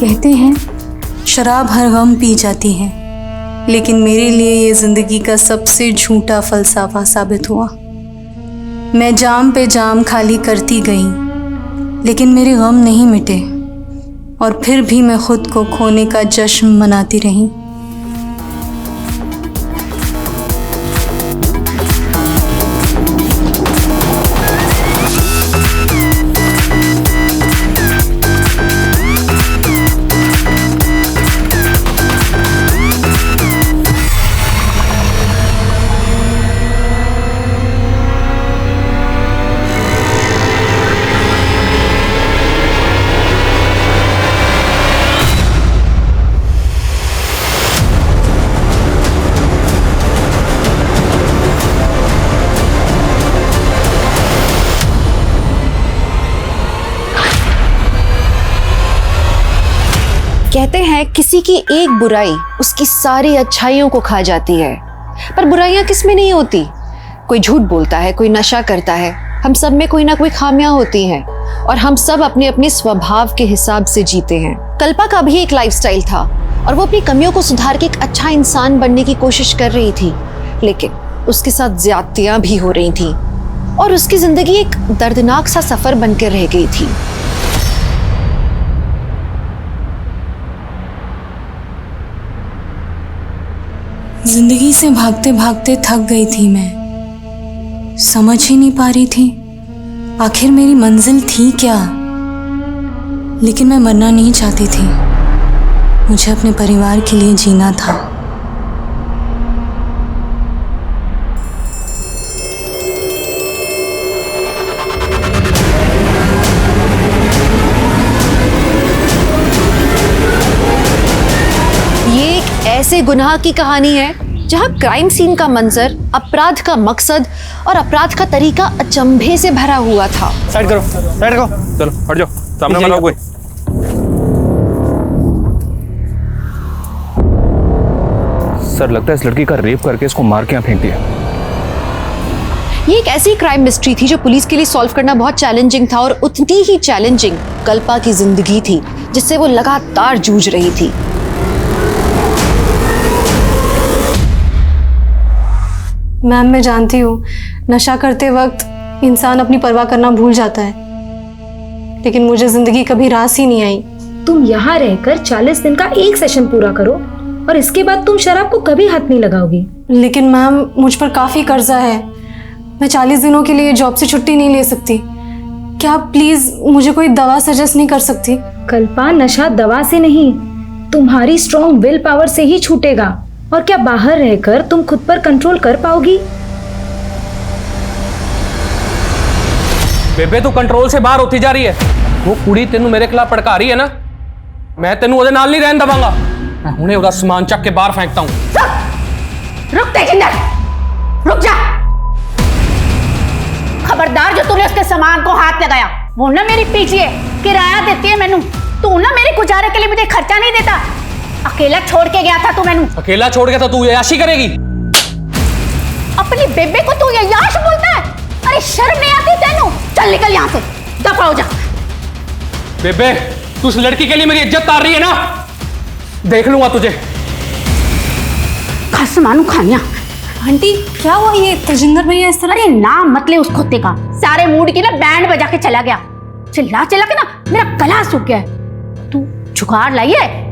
कहते हैं शराब हर गम पी जाती है, लेकिन मेरे लिए ये ज़िंदगी का सबसे झूठा फ़लसफ़ा साबित हुआ। मैं जाम पे जाम खाली करती गई, लेकिन मेरे गम नहीं मिटे और फिर भी मैं खुद को खोने का जश्न मनाती रही। कहते हैं किसी की एक बुराई उसकी सारी अच्छाइयों को खा जाती है, पर बुराइयां किस में नहीं होती। कोई झूठ बोलता है, कोई नशा करता है, हम सब में कोई ना कोई खामियां होती हैं और हम सब अपने अपने स्वभाव के हिसाब से जीते हैं। कल्पा का भी एक लाइफस्टाइल था और वो अपनी कमियों को सुधार के एक अच्छा इंसान बनने की कोशिश कर रही थी, लेकिन उसके साथ ज्यादतियां भी हो रही थी और उसकी जिंदगी एक दर्दनाक सा सफर बनकर रह गई थी। जिंदगी से भागते भागते थक गई थी मैं, समझ ही नहीं पा रही थी आखिर मेरी मंजिल थी क्या। लेकिन मैं मरना नहीं चाहती थी, मुझे अपने परिवार के लिए जीना था। ये एक ऐसे गुनाह की कहानी है जहां क्राइम सीन का मंजर, अपराध का मकसद और अपराध का तरीका अचंभे से भरा हुआ था। साइड करो, चलो हट जाओ, सामने वाला कोई। सर लगता है इस लड़की का रेप करके इसको मार के यहाँ फेंक दिया। ये एक ऐसी क्राइम मिस्ट्री थी जो पुलिस के लिए सॉल्व करना बहुत चैलेंजिंग था और उतनी ही चैलेंजिंग कल्पा की जिंदगी थी जिससे वो लगातार जूझ रही थी। मैम, मैं जानती हूँ नशा करते वक्त इंसान अपनी परवाह करना भूल जाता है, लेकिन मुझे जिंदगी कभी रास ही नहीं आई। तुम यहाँ रहकर 40 दिन का एक सेशन पूरा करो और इसके बाद तुम शराब को कभी हाथ नहीं लगाओगी। लेकिन मैम, मुझ पर काफ़ी कर्जा है, मैं 40 दिनों के लिए जॉब से छुट्टी नहीं ले सकती। क्या आप प्लीज़ मुझे कोई दवा सजेस्ट नहीं कर सकती? कल्पा, नशा दवा से नहीं, तुम्हारी स्ट्रॉन्ग विल पावर से ही छूटेगा। और क्या बाहर रहकर तुम खुद पर कंट्रोल कर पाओगी? बेबे तू कंट्रोल से बाहर होती जा रही है। वो कुड़ी तेनू मेरे खिलाफ भड़का रही है ना, मैं तेनू ओदे नाल नहीं रहन दवांगा। मैं हुणे ओदा सामान चक के बाहर फेंकता हूं। रुक तेजिंदर, रुक जा। खबरदार, जो तूने उसके सामान को हाथ लगाया वो ना मेरी पीछे है, किराया देती है मैनू। तू ना मेरे गुजारे के लिए मुझे खर्चा नहीं देता। अकेला छोड़ के गया था तू मैनू। अकेला छोड़ के तो तू याशी करेगी? अपनी बेबे को तू याश बोलता है? अरे शर्म नहीं आती तेनू? चल निकल यहाँ से, दफा हो जा। बेबे तू उस लड़की के लिए मेरी इज्जत तार रही है ना, देख लूंगा तुझे। खस मानू खानिया। आंटी क्या हुआ? ये तेजिंदर भैया इस तरह? अरे नाम मत ले उस कुत्ते का, सारे मूड की ना बैंड बजा के चला गया। चिल्ला चिल्ला के ना मेरा गला सूख गया है। तू जुगाड़ लाई है?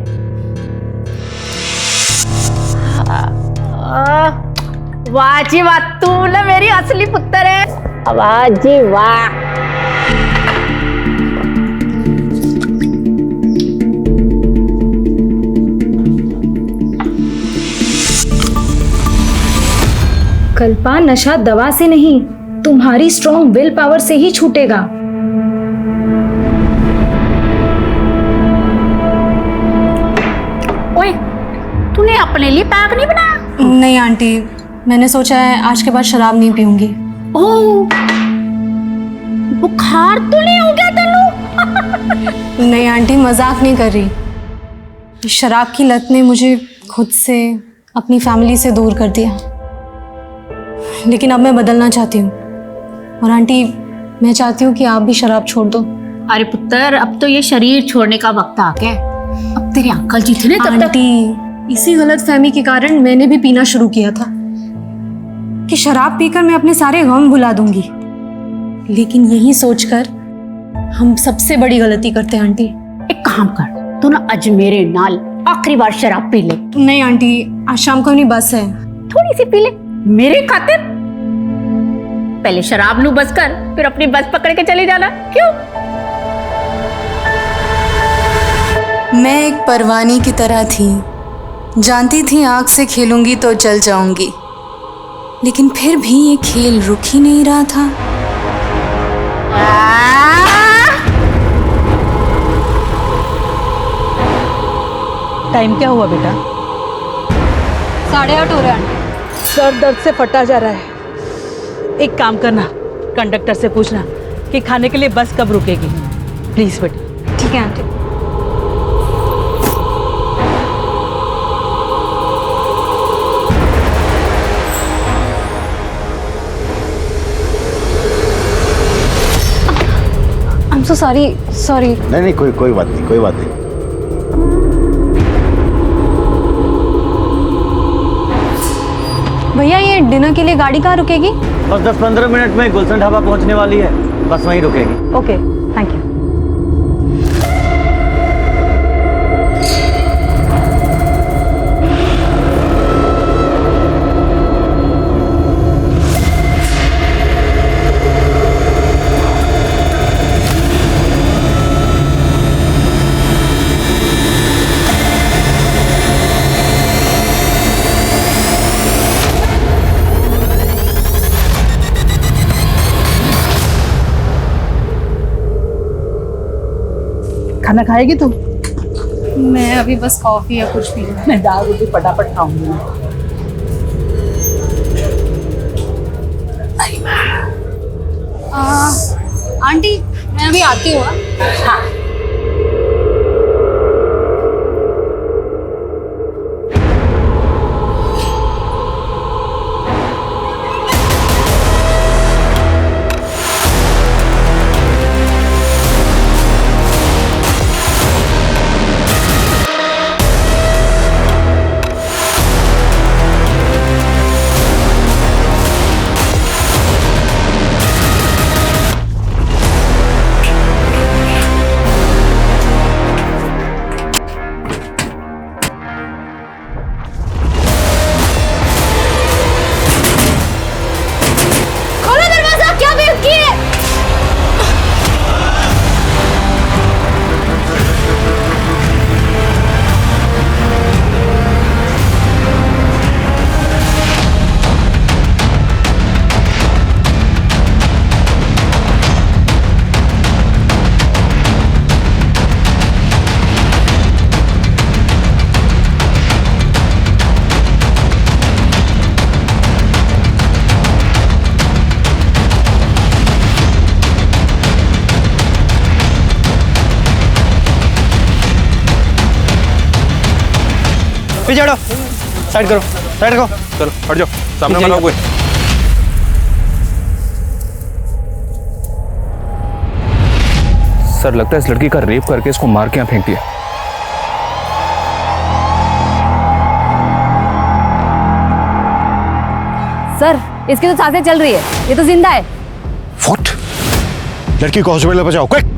वाह जी वाह, तू ना मेरी असली पुत्र है। वाह जी वाह। कल्पा, नशा दवा से नहीं, तुम्हारी स्ट्रॉन्ग विल पावर से ही छूटेगा। ओए, तूने अपने लिए पैक नहीं बनाया? नहीं आंटी, मैंने सोचा है आज के बाद शराब नहीं पीऊंगी। ओह, बुखार तो नहीं हो गया तेनू? नहीं आंटी, मजाक नहीं कर रही। शराब की लत ने मुझे खुद से, अपनी फैमिली से दूर कर दिया, लेकिन अब मैं बदलना चाहती हूँ। और आंटी, मैं चाहती हूँ कि आप भी शराब छोड़ दो। अरे पुत्र, अब तो ये शरीर छोड़ने का वक्त आ गया है। अब तेरे अंकल जी थे ना तब तक। आंटी, इसी गलतफहमी के कारण मैंने भी पीना शुरू किया था कि शराब पीकर मैं अपने सारे गम भुला दूंगी, लेकिन यही सोचकर हम सबसे बड़ी गलती करते हैं आंटी। एक काम कर, तू ना आज मेरे नाल आखिरी बार शराब पी ले। नहीं आंटी, आज शाम को अपनी बस है। थोड़ी सी पी ले मेरे खातिर। पहले शराब नू बस कर, फिर अपनी बस पकड़ के चले जाना। क्यों? मैं एक परवानी की तरह थी, जानती थी आग से खेलूंगी तो जल जाऊंगी, लेकिन फिर भी ये खेल रुक ही नहीं रहा था। टाइम क्या हुआ बेटा? 8:30 हो रहे आंटी। सर दर्द से फटा जा रहा है। एक काम करना, कंडक्टर से पूछना कि खाने के लिए बस कब रुकेगी। प्लीज बेटा। ठीक है aunty. I am so sorry. नहीं नहीं, कोई बात नहीं, कोई बात नहीं। भैया, ये डिनर के लिए गाड़ी कहाँ रुकेगी? बस 10-15 मिनट में गुलशन ढाबा पहुंचने वाली है, बस वहीं रुकेगी। Okay, thank you. खाना खाएगी तू? मैं अभी बस कॉफी या कुछ पी। मैं दाल रोटी फटाफट खाऊंगी। आंटी, मैं अभी आती हूँ। हाँ। पीछे हटो, साइड करो, साइड करो। चलो हट जाओ, सामने मत आओ कोई। सर, लगता है इस लड़की का रेप करके इसको मार के यहाँ फेंक दिया। सर, इसकी तो सांसें चल रही है, ये तो जिंदा है। व्हाट? लड़की को हॉस्पिटल में पहुंचाओ, क्विक।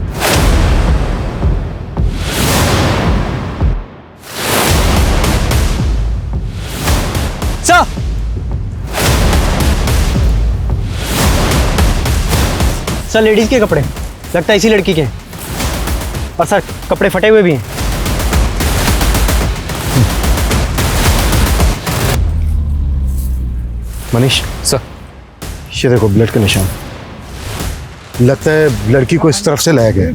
सर, लेडीज के कपड़े लगता है इसी लड़की के हैं। और सर, कपड़े फटे हुए भी हैं। मनीष सर, ये देखो ब्लड का निशान। लगता है लड़की को इस तरफ से लाया गया है।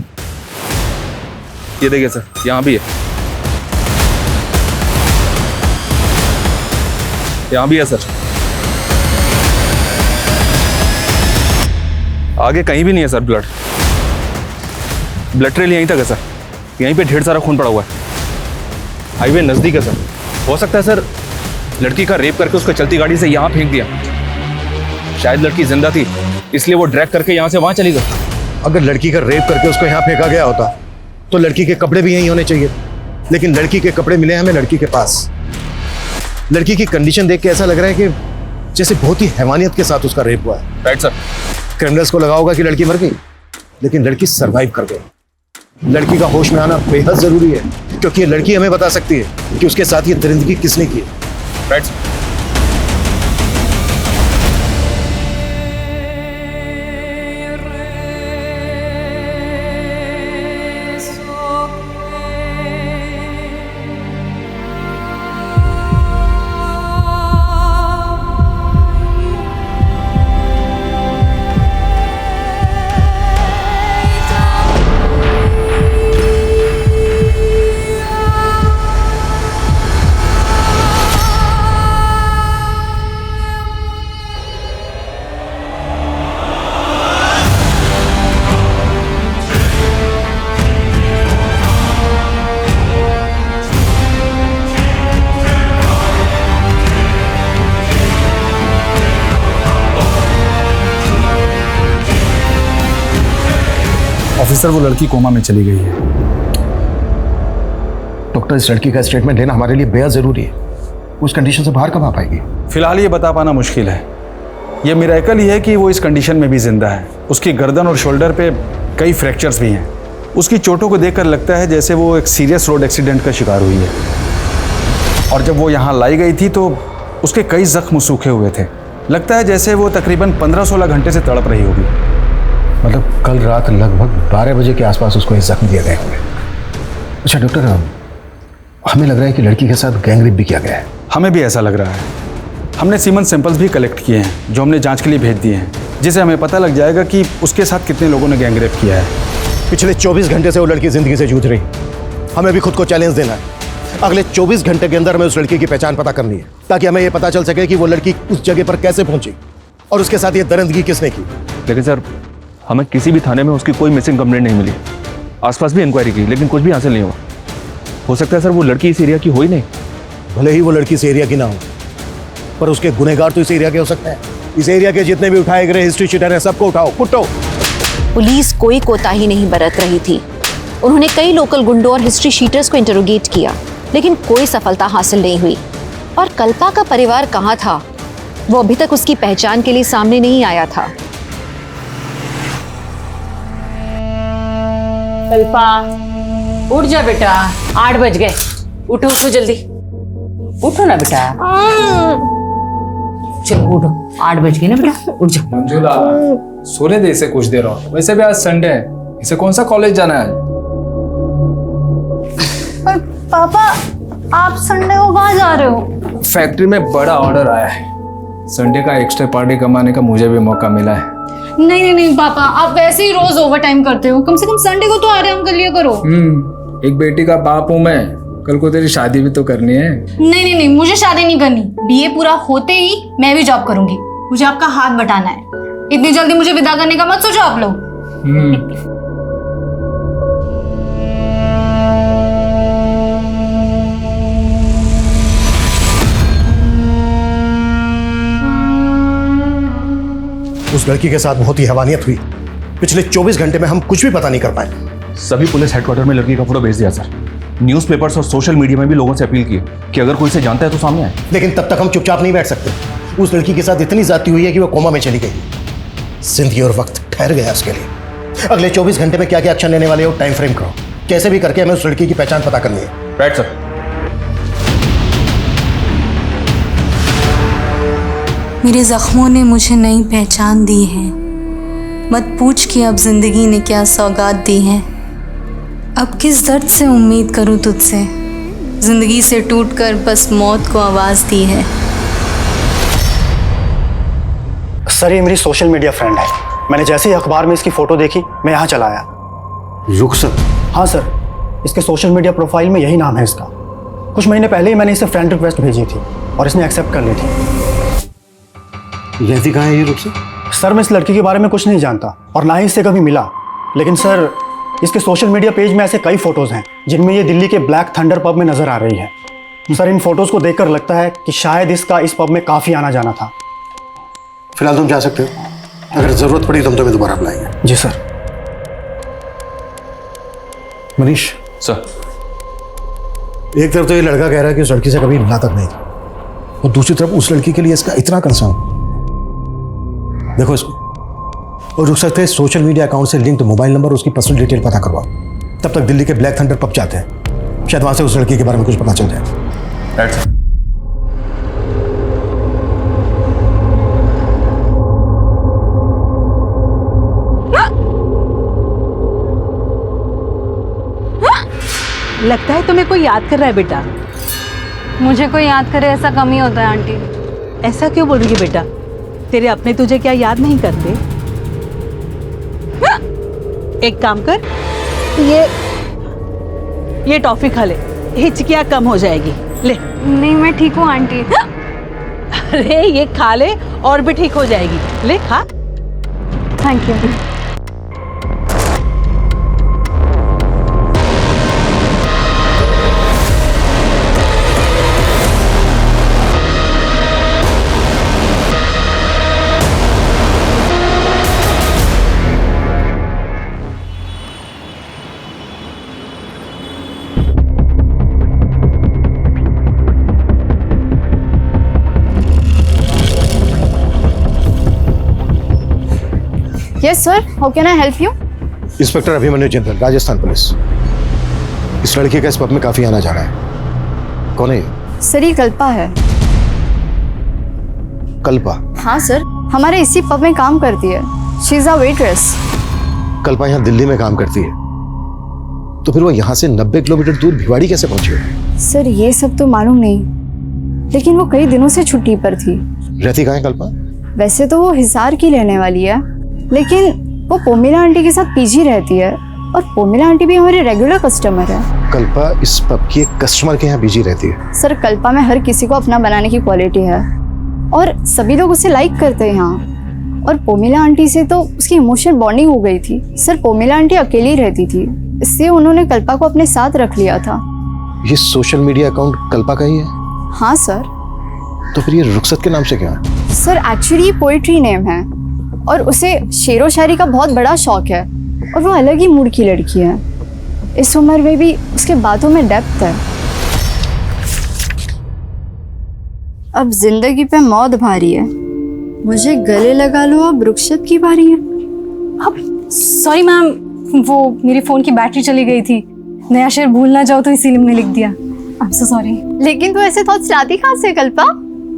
ये देखिए सर, यहाँ भी है, यहाँ भी है सर। आगे कहीं भी नहीं है सर ब्लड ट्रेल यहीं तक है सर। यहीं पे ढेर सारा खून पड़ा हुआ है। हाईवे नजदीक है सर। हो सकता है सर लड़की का रेप करके उसको चलती गाड़ी से यहाँ फेंक दिया। शायद लड़की जिंदा थी इसलिए वो ड्रैग करके यहाँ से वहाँ चली गई। अगर लड़की का रेप करके उसको यहाँ फेंका गया होता तो लड़की के कपड़े भी यहीं होने चाहिए। लेकिन लड़की के कपड़े मिले हमें लड़की के पास। लड़की की कंडीशन देख के ऐसा लग रहा है कि जैसे बहुत ही हैवानियत के साथ उसका रेप हुआ है। Right sir. क्रिमिनल्स को लगा होगा कि लड़की मर गई, लेकिन लड़की सरवाइव कर गई। लड़की का होश में आना बेहद जरूरी है, क्योंकि ये लड़की हमें बता सकती है कि उसके साथ ये दरिंदगी किसने की है। Right sir. ऑफिसर, वो लड़की कोमा में चली गई है। डॉक्टर, इस लड़की का स्टेटमेंट लेना हमारे लिए बेहद जरूरी है। उस कंडीशन से बाहर कब आ पाएगी? फिलहाल ये बता पाना मुश्किल है। ये मिरेकल ही है कि वो इस कंडीशन में भी जिंदा है। उसकी गर्दन और शोल्डर पे कई फ्रैक्चर्स भी हैं। उसकी चोटों को देखकर लगता है जैसे वो एक सीरियस रोड एक्सीडेंट का शिकार हुई है। और जब वो यहाँ लाई गई थी तो उसके कई जख्म सूखे हुए थे। लगता है जैसे वो तकरीबन 15-16 घंटे से तड़प रही होगी। मतलब कल रात लगभग 12 बजे के आसपास उसको ये जख्म दिए गए होंगे। अच्छा डॉक्टर, हमें लग रहा है कि लड़की के साथ गैंग रेप भी किया गया है। हमें भी ऐसा लग रहा है। हमने सीमन सैंपल्स भी कलेक्ट किए हैं जो हमने जांच के लिए भेज दिए हैं, जिससे हमें पता लग जाएगा कि उसके साथ कितने लोगों ने गैंग रेप किया है। पिछले 24 घंटे से वो लड़की जिंदगी से जूझ रही। हमें भी खुद को चैलेंज देना है। अगले 24 घंटे के अंदर हमें उस लड़की की पहचान पता करनी है, ताकि हमें यह पता चल सके कि वो लड़की उस जगह पर कैसे पहुंची और उसके साथ ये दरिंदगी किसने की। लेकिन सर, हमें किसी भी थाने में उसकी कोई मिसिंग कंप्लेंट नहीं मिली। आसपास भी इंक्वायरी की, लेकिन कुछ भी हासिल नहीं हुआ। हो सकता है सर वो लड़की इस एरिया की हो ही नहीं। भले ही वो लड़की इस एरिया की ना हो, पर उसके गुनहगार तो इस एरिया के हो सकते हैं। इस एरिया के जितने भी उठाए गए हिस्ट्री शीटर हैं, सबको उठाओ, कुटो। पुलिस कोई कोताही नहीं बरत रही थी। उन्होंने कई लोकल गुंडों और हिस्ट्री शीटर्स को इंटरोगेट किया, लेकिन कोई सफलता हासिल नहीं हुई। और कल्पा का परिवार कहाँ था, वो अभी तक उसकी पहचान के लिए सामने नहीं आया था। कल्पा, उठ जा बेटा, 8 बज गए। उठो उठो जल्दी, उठो ना बेटा। चलो उठो, 8 बज गए ना बेटा, उठ जाओ। मंजुला, सोने दे इसे कुछ देर और। वैसे भी आज संडे है, इसे कौन सा कॉलेज जाना है? पर पापा, आप संडे को कहाँ जा रहे हो? फैक्ट्री में बड़ा ऑर्डर आया है। संडे का एक्स्ट्रा पार्टी कमाने का मुझे भी मौका मिला है। नहीं पापा, आप वैसे ही रोज ओवर टाइम करते हो। कम से कम संडे को तो आराम कर लिया करो। एक बेटी का बाप हूँ मैं। कल को तेरी शादी भी तो करनी है। नहीं, मुझे शादी नहीं करनी। बीए पूरा होते ही मैं भी जॉब करूंगी। मुझे आपका हाथ बटाना है। इतनी जल्दी मुझे विदा करने का मत सोचो आप लोग। उस लड़की के साथ बहुत ही हैवानियत हुई। पिछले 24 घंटे में हम कुछ भी पता नहीं कर पाए। सभी पुलिस हेडक्वार्टर में लड़की का फोटो भेज दिया सर। न्यूज़पेपर्स और सोशल मीडिया में भी लोगों से अपील की कि अगर कोई इसे जानता है तो सामने आए। लेकिन तब तक हम चुपचाप नहीं बैठ सकते। उस लड़की के साथ इतनी ज्यादती हुई है कि वो कोमा में चली गई। जिंदगी और वक्त ठहर गया उसके लिए। अगले 24 घंटे में क्या क्या एक्शन लेने वाले हो, टाइम फ्रेम करो। कैसे भी करके हमें उस लड़की की पहचान पता करनी है। Right sir. मेरे जख्मों ने मुझे नई पहचान दी है। मत पूछ कि अब जिंदगी ने क्या सौगात दी है। अब किस दर्द से उम्मीद करूं तुझसे। जिंदगी से टूटकर बस मौत को आवाज दी है। सर, ये मेरी सोशल मीडिया फ्रेंड है। मैंने जैसे ही अखबार में इसकी फोटो देखी, मैं यहाँ चला आया। रुखसत? हाँ सर, इसके सोशल मीडिया प्रोफाइल में यही नाम है इसका। कुछ महीने पहले ही मैंने इसे फ्रेंड रिक्वेस्ट भेजी थी और इसने एक्सेप्ट कर ली थी। रहती कहाँ है ये रुखसत? सर, मैं इस लड़की के बारे में कुछ नहीं जानता और ना ही इससे कभी मिला। लेकिन सर, इसके सोशल मीडिया पेज में ऐसे कई फोटोज हैं जिनमें ये दिल्ली के ब्लैक थंडर पब में नजर आ रही है। सर, इन फोटोज को देखकर लगता है कि शायद इसका इस पब में काफी आना जाना था। फिलहाल तुम जा सकते हो। अगर जरूरत पड़ी तो हम तुम्हें दोबारा बुलाएंगे। जी सर। मनीष सर, एक तरफ तो ये लड़का कह रहा है कि उस लड़की से कभी मिला तक नहीं था, और दूसरी तरफ उस लड़की के लिए इसका इतना कंसर्न। देखो इसको, और रुक सकते हैं सोशल मीडिया अकाउंट से लिंक्ड मोबाइल नंबर, उसकी पर्सनल डिटेल पता करवाओ। तब तक दिल्ली के ब्लैक थंडर पब जाते हैं, शायद वहां से उस लड़की के बारे में कुछ पता चल जाए। लगता है तुम्हें कोई याद कर रहा है बेटा। मुझे कोई याद करे ऐसा कम ही होता है आंटी। ऐसा क्यों बोल रही है बेटा? तेरे अपने तुझे क्या याद नहीं करते? एक काम कर, ये टॉफी खा ले, हिचकियाँ कम हो जाएगी। ले। नहीं, मैं ठीक हूँ आंटी। अरे ये खा ले और भी ठीक हो जाएगी। ले खा। Thank you. Yes sir, how can I help you? Inspector Abhimanyu Jindal, Rajasthan police. इस लड़की का इस पब में काफी आना जाना है। कौन है ये? सर ये कल्पा है। कल्पा? हाँ सर, हमारे इसी पब में काम करती है। She is a waitress. Kalpa यहाँ दिल्ली में काम करती है, तो फिर वो यहाँ से 90 किलोमीटर दूर भिवाड़ी कैसे पहुंची है? सर ये सब तो मालूम नहीं, लेकिन वो कई दिनों से छुट्टी पर थी। रहती कहाँ है कल्पा? वैसे तो वो हिसार की रहने वाली है, लेकिन वो पोमिला आंटी के साथ पीजी रहती है, और पोमिला आंटी भी हमारे रेगुलर कस्टमर है। कल्पा इस पब की एक कस्टमर के यहाँ बिजी रहती है। सर कल्पा में हर किसी को अपना बनाने की क्वालिटी है, और सभी लोग उसे लाइक करते हैं यहाँ। और पोमिला आंटी से तो उसकी इमोशनल बॉन्डिंग हो गई थी। सर पोमिला आंटी अकेली रहती थी, इसलिए उन्होंने कल्पा को अपने साथ रख लिया था। ये सोशल मीडिया अकाउंट कल्पा का ही है? हाँ सर। तो फिर ये रुखसत के नाम से क्या है? सर एक्चुअली ये पोइट्री नेम है, और उसे शेरो शायरी का बहुत बड़ा शौक है, और वो अलग ही मूड की लड़की है। इस उम्र में भी उसके बातों में डेप्थ है। अब जिंदगी पे मौत भारी है, मुझे गले लगा लो, अब रुखसत की बारी है। सॉरी मैम, वो मेरी फोन की बैटरी चली गई थी। नया शेर भूल ना जाओ तो इसीलिए मैंने लिख दिया। I am so sorry. लेकिन तू ऐसे थॉट्स लाती कहाँ से कल्पा?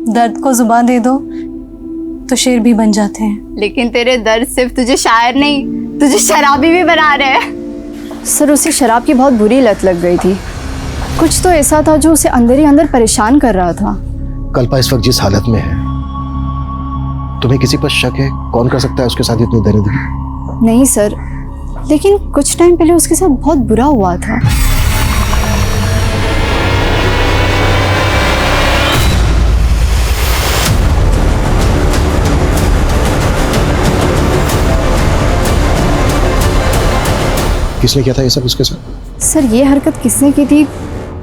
दर्द को जुबान दे दो तो शेर भी बन जाते हैं। लेकिन तेरे दर्द सिर्फ तुझे शायर नहीं, तुझे शराबी भी बना रहे हैं। सर उसे शराब की बहुत बुरी लत लग गई थी। कुछ तो ऐसा था जो उसे अंदर ही अंदर परेशान कर रहा था। कल्पा इस वक्त जिस हालत में है, तुम्हें किसी पर शक है? कौन कर सकता है उसके साथ इतनी दरिद्री? नहीं सर, लेकिन कुछ टाइम पहले उसके साथ बहुत बुरा हुआ था। किसने किया था ये सब उसके साथ? सर ये हरकत किसने की थी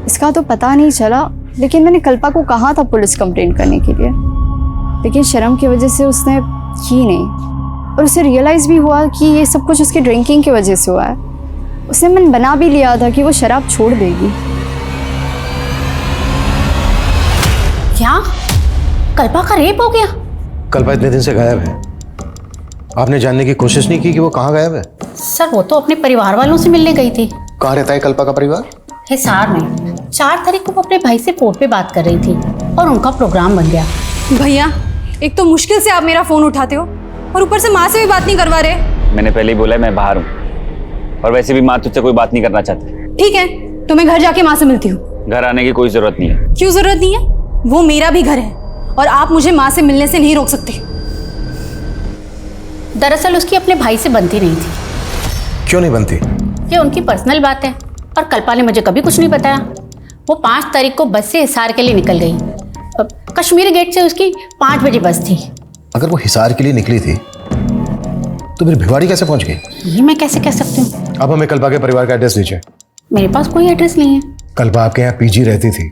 इसका तो पता नहीं चला, लेकिन मैंने कल्पा को कहा था पुलिस कंप्लेंट करने के लिए, लेकिन शर्म की वजह से उसने की नहीं। और उसे रियलाइज़ भी हुआ कि ये सब कुछ उसकी ड्रिंकिंग की वजह से हुआ है। उसने मन बना भी लिया था कि वो शराब छोड़ देगी। क्या कल्पा का रेप हो गया? कल्पा इतने दिन से गायब है, आपने जानने की कोशिश नहीं की कि वो कहाँ गायब है? सर वो तो अपने परिवार वालों से मिलने गई थी। कहाँ रहता है कल्पा का परिवार? हिसार में। 4 तारीख को वो अपने भाई से फोन पे बात कर रही थी और उनका प्रोग्राम बन गया। भैया एक तो मुश्किल से आप मेरा फोन उठाते हो और ऊपर से माँ से भी बात नहीं करवा रहे। मैंने पहले ही बोला है मैं बाहर हूँ, और वैसे भी माँ तुझसे कोई बात नहीं करना चाहती। ठीक है तो मैं घर जाके माँ से मिलती हूँ। घर आने की कोई जरूरत नहीं है। क्यों जरूरत नहीं है? वो मेरा भी घर है और आप मुझे माँ से मिलने से नहीं रोक सकते। दरअसल उसकी अपने भाई से बनती नहीं थी। क्यों नहीं बनती? ये उनकी पर्सनल बात है, और कल्पा ने मुझे कभी कुछ नहीं बताया। वो 5 तारीख को बस से हिसार के लिए निकल गई। कश्मीर गेट से उसकी 5 बजे बस थी। अगर वो हिसार के लिए निकली थी तो फिर भिवाड़ी कैसे पहुंच गई? ये मैं कैसे कह सकती हूँ? अब हमें कल्पा के परिवार का एड्रेस दीजिए। मेरे पास कोई एड्रेस नहीं है। कल्पा आपके यहाँ पीजी रहती थी,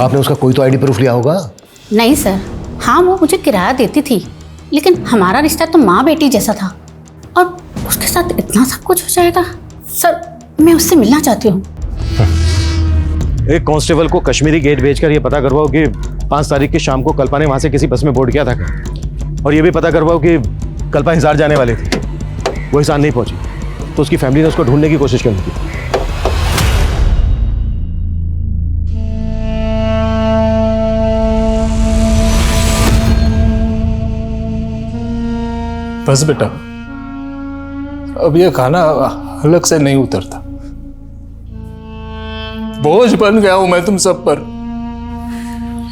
आपने उसका कोई तो आईडी प्रूफ लिया होगा? नहीं सर, हाँ वो मुझे किराया देती थी, लेकिन हमारा रिश्ता तो माँ बेटी जैसा था, और उसके साथ इतना सब कुछ हो जाएगा। सर मैं उससे मिलना चाहती हूँ। एक कांस्टेबल को कश्मीरी गेट भेजकर ये पता करवाओ कि 5 तारीख की शाम को कल्पा ने वहां से किसी बस में बोर्ड किया था क्या? और ये भी पता करवाओ कि कल्पा हिसार जाने वाली थी, वो हिसार नहीं पहुंची, तो उसकी फैमिली ने उसको ढूंढने की कोशिश करनी थी। बस बेटा, अब ये खाना अलग से नहीं उतरता। बोझ बन गया हूं मैं तुम सब पर।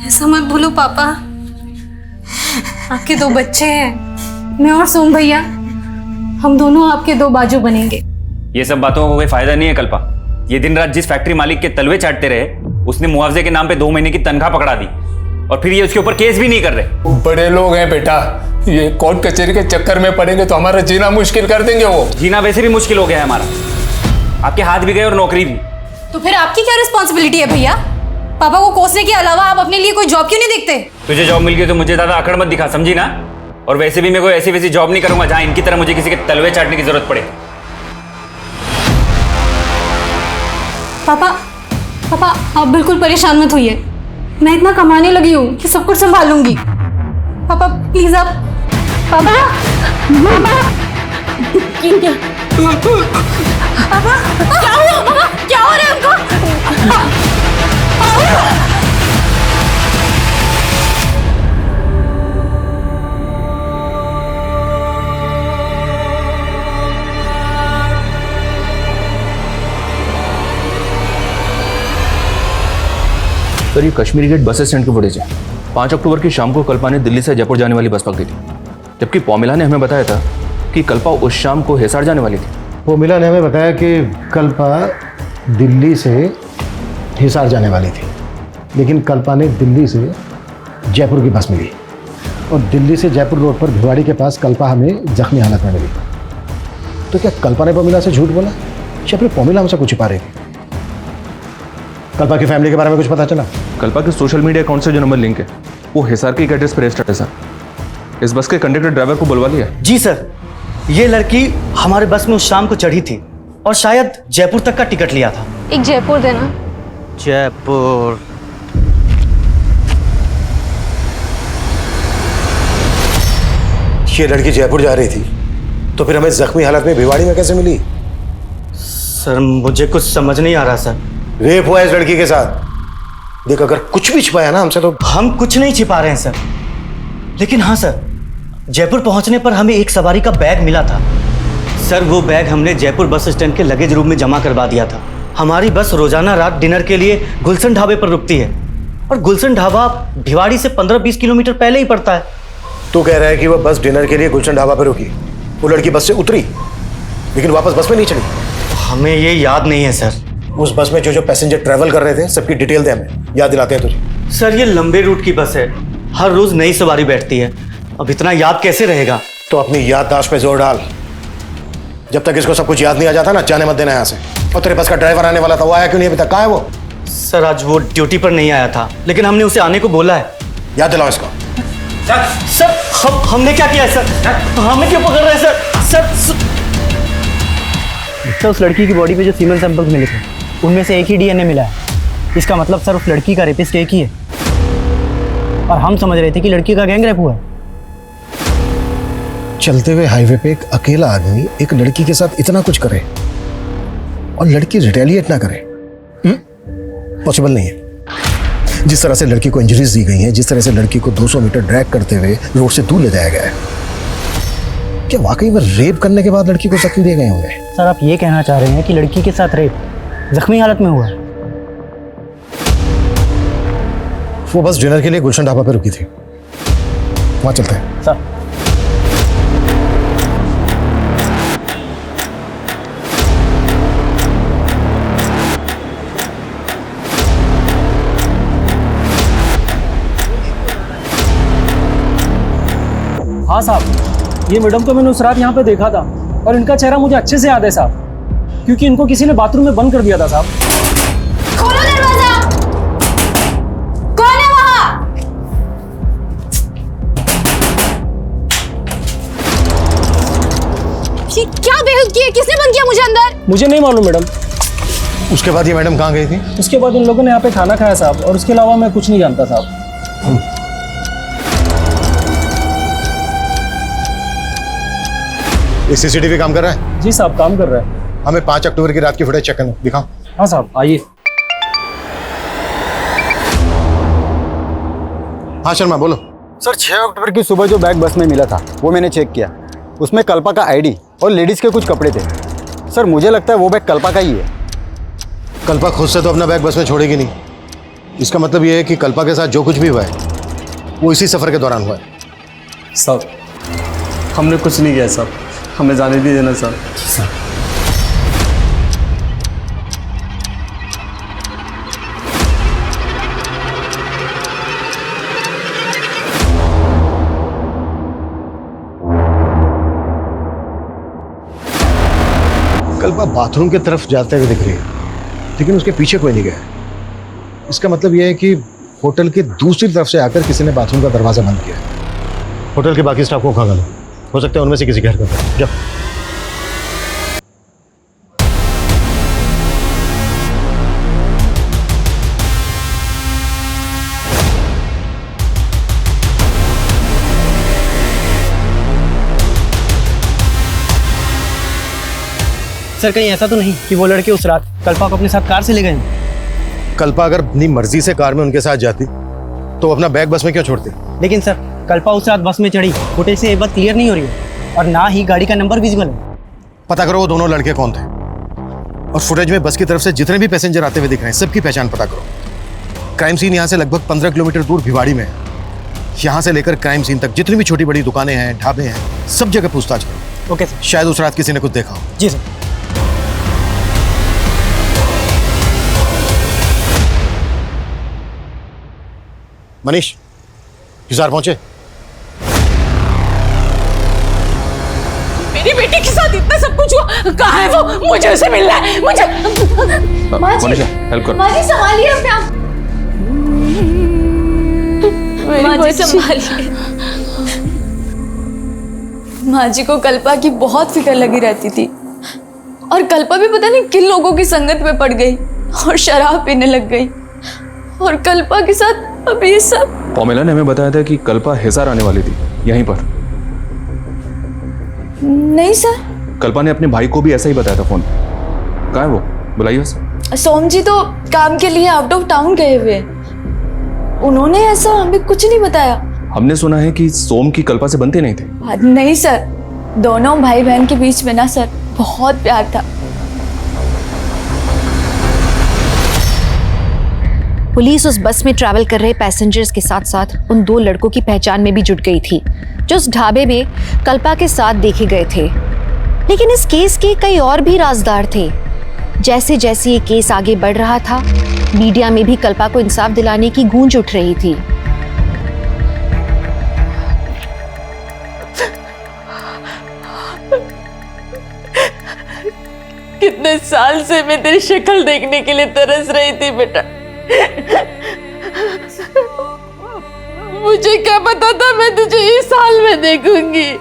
ऐसा मत बोलो पापा, आपके 2 बच्चे हैं, मैं और सोम भैया, हम दोनों आपके 2 बाजू बनेंगे। ये सब बातों का कोई फायदा नहीं है कल्पा। ये दिन रात जिस फैक्ट्री मालिक के तलवे चाटते रहे, उसने मुआवजे के नाम पे 2 महीने की तनख्वाह पकड़ा दी, और फिर ये उसके ऊपर केस भी नहीं कर रहे। बड़े लोग हैं बेटा, ये कोर्ट कचहरी के चक्कर में पड़ेंगे तो हमारा जीना मुश्किल कर देंगे। वो जीना वैसे भी मुश्किल हो गया है हमारा, आपके हाथ भी गए और नौकरी भी। तो फिर आपकी क्या रिस्पॉन्सिबिलिटी है भैया? पापा को कोसने के अलावा आप अपने लिए कोई जॉब क्यों नहीं देखते? तुझे जॉब मिल गई तो मुझे ज्यादा अकड़ मत दिखा, समझी ना? और वैसे भी मैं कोई ऐसी वैसी जॉब नहीं करूंगा जहां इनकी तरह मुझे किसी के तलवे चाटने की जरूरत पड़े। पापा पापा आप बिल्कुल परेशान मत होइए, मैं इतना कमाने लगी हूँ कि सब कुछ संभालूंगी। पापा प्लीज आप, पापा पापा पापा क्या हो रहा है? पापा क्या हो रहा है उनको? सर ये कश्मीरी गेट बस स्टैंड की फुटेज है। 5 अक्टूबर की शाम को कल्पा ने दिल्ली से जयपुर जाने वाली बस पकड़ी थी, जबकि पौमिला ने हमें बताया था कि कल्पा उस शाम को हिसार जाने वाली थी। पौमिला ने हमें बताया कि कल्पा दिल्ली से हिसार जाने वाली थी, लेकिन कल्पा ने दिल्ली से जयपुर की बस मिली, और दिल्ली से जयपुर रोड पर भिवाड़ी के पास कल्पा हमें जख्मी हालत में मिली। तो क्या कल्पा ने पौमिला से झूठ बोला या फिर पौमिला हमसे कुछ छिपा रही थी? कल्पा की फैमिली के बारे में कुछ पता चला? कल्पा के सोशल मीडिया अकाउंट से जो नंबर लिंक है वो हिसार के एड्रेस पर रजिस्टर्ड है सर। इस बस के कंडक्टर ड्राइवर को बुलवा लिया? जी सर, ये लड़की हमारे बस में उस शाम को चढ़ी थी और शायद जयपुर तक का टिकट लिया था। एक जयपुर देना। जयपुर। ये लड़की जयपुर जा रही थी, तो फिर हमें जख्मी हालत में भिवाड़ी में कैसे मिली? सर मुझे कुछ समझ नहीं आ रहा सर। रेप हुआ इस लड़की के साथ। देख, अगर कुछ भी छिपाया ना हमसे तो। हम कुछ नहीं छिपा रहे हैं सर, लेकिन हाँ सर, जयपुर पहुंचने पर हमें एक सवारी का बैग मिला था। सर वो बैग हमने जयपुर बस स्टैंड के लगेज रूम में जमा करवा दिया था। हमारी बस रोजाना रात डिनर के लिए गुलशन ढाबे पर रुकती है, और गुलशन ढाबा भिवाड़ी से 15-20 किलोमीटर पहले ही पड़ता है। तू कह रहा है कि वो बस डिनर के लिए गुलशन ढाबा पर रुकी, वो लड़की बस से उतरी लेकिन वापस बस में नहीं चढ़ी? हमें ये याद नहीं है सर। उस बस में जो पैसेंजर ट्रैवल कर रहे थे सबकी डिटेल दे, हमें याद दिलाते हैं तुझे। सर ये लंबे रूट की बस है, हर रोज नई सवारी बैठती है, अब इतना याद कैसे रहेगा? तो अपनी याददाश्त पे जोर डाल। जब तक इसको सब कुछ याद नहीं आ जाता ना, जाने मत देना यहाँ से। और तेरे बस का ड्राइवर आने वाला था, वो आया क्यों नहीं अभी तक? कहाँ है वो? सर आज वो ड्यूटी पर नहीं आया था, लेकिन हमने उसे आने को बोला है। याद दिलाओ इसको। सर हमने क्या किया है सर? हमें क्यों पकड़ रहे हैं सर? सर उस लड़की की बॉडी पे जो सीमेंट सैंपल्स मिले थे उनमें से एक ही डीएनए मिला है। इसका मतलब सर उस लड़की का रेपिस्ट एक ही है, और हम समझ रहे थे कि लड़की का गैंग रेप हुआ है। चलते हुए हाईवे पे एक अकेला आदमी एक लड़की के साथ इतना कुछ करे और लड़की रिटेलिएट ना करे, पॉसिबल नहीं है। जिस तरह से लड़की को इंजरीज दी गई हैं, जिस तरह से लड़की को 200 मीटर ड्रैग करते हुए रोड से दूर ले जाया गया है, क्या वाकई में रेप करने के बाद लड़की को जख्मी दिए गए होंगे? सर आप ये कहना चाह रहे हैं कि लड़की के साथ रेप जख्मी हालत में हुआ है? वो बस डिनर के लिए गुलशन ढाबा पे रुकी थी, वहां चलते हैं। सर हाँ साहब, ये मैडम को मैंने उस रात यहाँ पे देखा था, और इनका चेहरा मुझे अच्छे से याद है साहब, क्योंकि इनको किसी ने बाथरूम में बंद कर दिया था साहब। खोलो दरवाजा, कौन है वहां? ये क्या बेहुदगी है? किसने बंद किया मुझे अंदर? मुझे नहीं मालूम मैडम, उसके बाद ये मैडम कहाँ गई थी? उसके बाद इन लोगों ने यहाँ पे खाना खाया साहब, और उसके अलावा मैं कुछ नहीं जानता साहब। ये सीसीटीवी काम कर रहा है? जी साहब, काम कर रहा है। हमें 5 अक्टूबर की रात की फुटेज चेक करना, दिखाओ। हाँ साहब, आइए। हाँ शर्मा बोलो। सर 6 अक्टूबर की सुबह जो बैग बस में मिला था वो मैंने चेक किया, उसमें कल्पा का आईडी और लेडीज़ के कुछ कपड़े थे। सर मुझे लगता है वो बैग कल्पा का ही है। कल्पा खुद से तो अपना बैग बस में छोड़ेगी नहीं। इसका मतलब ये है कि कल्पा के साथ जो कुछ भी हुआ है वो इसी सफ़र के दौरान हुआ है। साहब हमने कुछ नहीं किया साहब, हमें जाने दीजिए ना साहब। कल्पा बाथरूम की तरफ जाते हुए दिख रही है, लेकिन उसके पीछे कोई नहीं गया। इसका मतलब यह है कि होटल की दूसरी तरफ से आकर किसी ने बाथरूम का दरवाजा बंद किया। होटल के बाकी स्टाफ को खंगालो, हो सकता है उनमें से किसी घर का जाओ। सर कहीं ऐसा तो नहीं कि वो लड़के उस रात कल्पा को अपने साथ कार से ले गए? कल्पा अगर अपनी मर्जी से कार में उनके साथ जाती तो अपना बैग बस में क्यों छोड़ती? लेकिन सर कल्पा उस रात बस में चढ़ी, फुटेज से ये बात क्लियर नहीं हो रही है, और ना ही गाड़ी का नंबर विजिबल है। पता करो वो दोनों लड़के कौन थे, और फुटेज में बस की तरफ से जितने भी पैसेंजर आते हुए दिख रहे हैं सबकी पहचान पता करो। क्राइम सीन यहाँ से लगभग 15 किलोमीटर दूर भिवाड़ी में है। यहाँ से लेकर क्राइम सीन तक जितनी भी छोटी बड़ी दुकानें हैं, ढाबे हैं, सब जगह पूछताछ करो। Okay sir. शायद उस रात किसी ने कुछ देखा हो। जी सर। मनीष, हिसार पहुंचे? मेरी बेटी के साथ इतना सब कुछ हुआ, कहाँ है वो? मुझे उसे मिलना है, मुझे। मनीषा हेल्प करो। माँ जी संभालिए अपने आप। माँ जी संभालिए। माँ जी को कल्पा की बहुत फिक्र लगी रहती थी, और कल्पा भी पता नहीं किन लोगों की संगत में पड़ गई और शराब पीने लग गई, और कल्पा के साथ अब ये सब। पॉमेला ने हमें बताया था कि कल्पा हिसार आने वाली थी यहीं पर। नहीं सर, कल्पा ने अपने भाई को भी ऐसा ही बताया था फोन। कहाँ है वो? बुलाइए उसे। सोम जी तो काम के लिए आउट ऑफ टाउन गए हुए, उन्होंने ऐसा हमें कुछ नहीं बताया। हमने सुना है कि सोम की कल्पा से बनते नहीं थे। नहीं सर, दोनों भाई बहन के बीच में ना सर बहुत प्यार था। पुलिस उस बस में ट्रैवल कर रहे पैसेंजर्स के साथ साथ उन 2 लड़कों की पहचान में भी जुट गई थी जो उस ढाबे में कल्पा के साथ देखे गए थे। लेकिन इस केस के कई और भी राजदार थे। जैसे जैसे ये केस आगे बढ़ रहा था, मीडिया में भी कल्पा को इंसाफ दिलाने की गूंज उठ रही थी। कितने साल से मैं तेरी शक्ल देखने के लिए तरस रही थी बेटा। मुझे क्या पता था मैं तुझे इस साल में देखूंगी।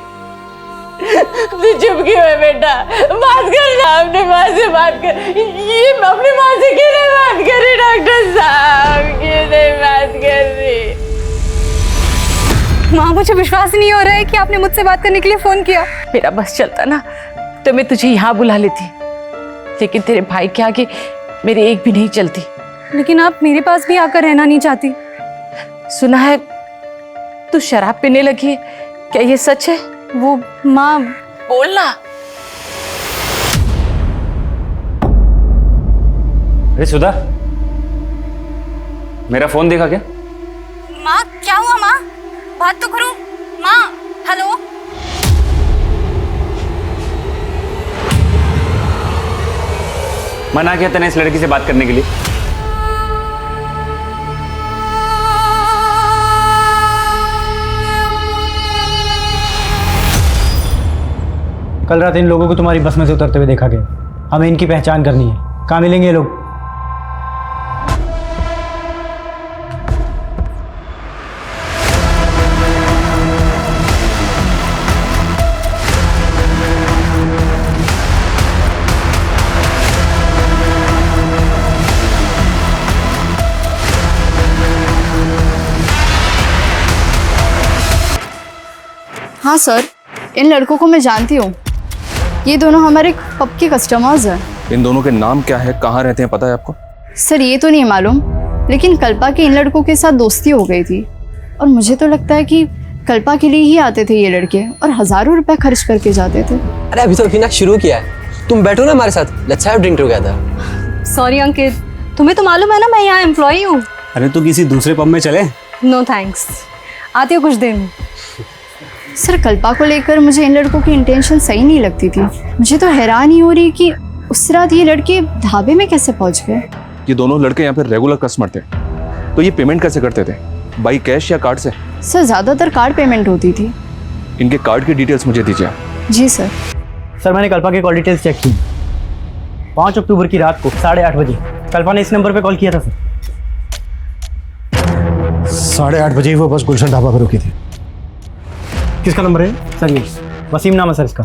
तू चुप क्यों है बेटा? बात कर ना, अपने माँ से बात कर। ये अपनी माँ से क्यों नहीं बात कर रही डॉक्टर साहब? क्यों नहीं बात कर रही? माँ मुझे विश्वास नहीं हो रहा है कि आपने मुझसे बात करने के लिए फोन किया। मेरा बस चलता ना तो मैं तुझे यहाँ बुला लेती, लेकिन तेरे भाई के आगे मेरी एक भी नहीं चलती। लेकिन आप मेरे पास भी आकर रहना नहीं चाहती। सुना है तू शराब पीने लगी है, क्या ये सच है? वो माँ बोलना। अरे सुधा, मेरा फोन देखा क्या? माँ क्या हुआ? माँ बात तो करो। माँ हेलो। मना किया तूने इस लड़की से बात करने के लिए? कल रात इन लोगों को तुम्हारी बस में से उतरते हुए देखा गया। हमें इनकी पहचान करनी है। कहाँ मिलेंगे ये लोग? हाँ सर, इन लड़कों को मैं जानती हूँ। ये दोनों हमारे पब के कस्टमर्स हैं। इन दोनों के नाम क्या है, कहाँ रहते हैं, पता है आपको? सर ये तो नहीं मालूम, लेकिन कल्पा के इन लड़कों के साथ दोस्ती हो गई थी और मुझे तो लगता है कि कल्पा के लिए ही आते थे ये लड़के और हज़ारों रुपए खर्च करके जाते थे। अरे अभी तो अभी ना शुरू किया है, तुम बैठो ना हमारे साथ, let's have drink together. Sorry Ankit, तुम्हें तो मालूम है ना मैं यहाँ एम्प्लॉई हूँ। अरे तो किसी दूसरे पब में चले? नो थैंक्स, आती हो कुछ देर में। सर कल्पा को लेकर मुझे इन लड़कों की इंटेंशन सही नहीं लगती थी। मुझे तो हैरान ही हो रही कि उस रात ये लड़के ढाबे में कैसे पहुंच गए। ये दोनों लड़के यहाँ पे रेगुलर कस्टमर थे, तो ये पेमेंट कैसे करते थे, बाई कैश या कार्ड से? सर ज़्यादातर कार्ड पेमेंट होती थी। इनके कार्ड की डिटेल्स मुझे दीजिए। जी सर। सर मैंने कल्पा की कॉल डिटेल्स चेक की। 5 अक्टूबर की रात को 8:30 बजे कल्पा ने इस नंबर पे कॉल किया था सर। 8:30 बजे ही वो बस गुलशन ढाबा पर रुकी थी। किसका नंबर है सर? ये वसीम नाम है सर इसका।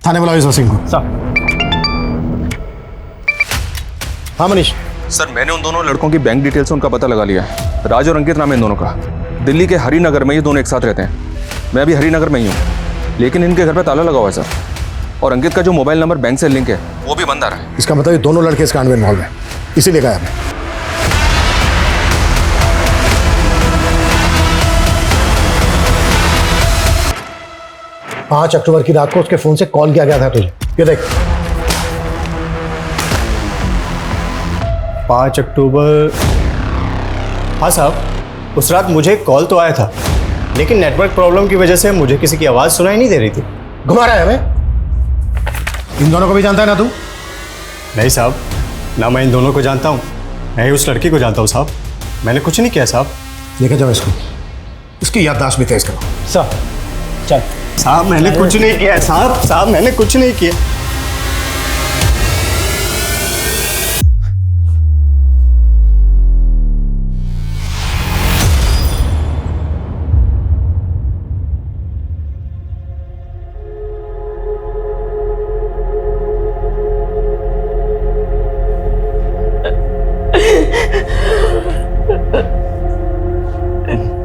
थाने बुलाओ इस वसीम को। सर। हाँ मनीष। सर मैंने उन दोनों लड़कों की बैंक डिटेल्स से उनका पता लगा लिया है। राज और अंकित नाम है इन दोनों का। दिल्ली के हरिनगर में ये दोनों एक साथ रहते हैं। मैं अभी हरिनगर में ही हूँ, लेकिन इनके घर पे ताला लगा हुआ है सर। और अंकित का जो मोबाइल नंबर बैंक से लिंक है वो भी बंद आ रहा है। इसका मतलब ये दोनों लड़के इस कांड में इन्वॉल्व हैं, इसीलिए गया मैं। 5 अक्टूबर की रात को उसके फोन से कॉल किया गया था तुझे, ये देख। 5 अक्टूबर। हाँ साहब, उस रात मुझे कॉल तो आया था, लेकिन नेटवर्क प्रॉब्लम की वजह से मुझे किसी की आवाज़ सुनाई नहीं दे रही थी। घुमा रहा है हमें? इन दोनों को भी जानता है ना तू? नहीं साहब, ना मैं इन दोनों को जानता हूँ, मैं ही उस लड़की को जानता हूँ साहब। मैंने कुछ नहीं किया साहब। लेके जाओ इसको, इसकी याददाश्त भी तेज करो। सर चल। साहब मैंने कुछ नहीं किया साहब मैंने कुछ नहीं किया।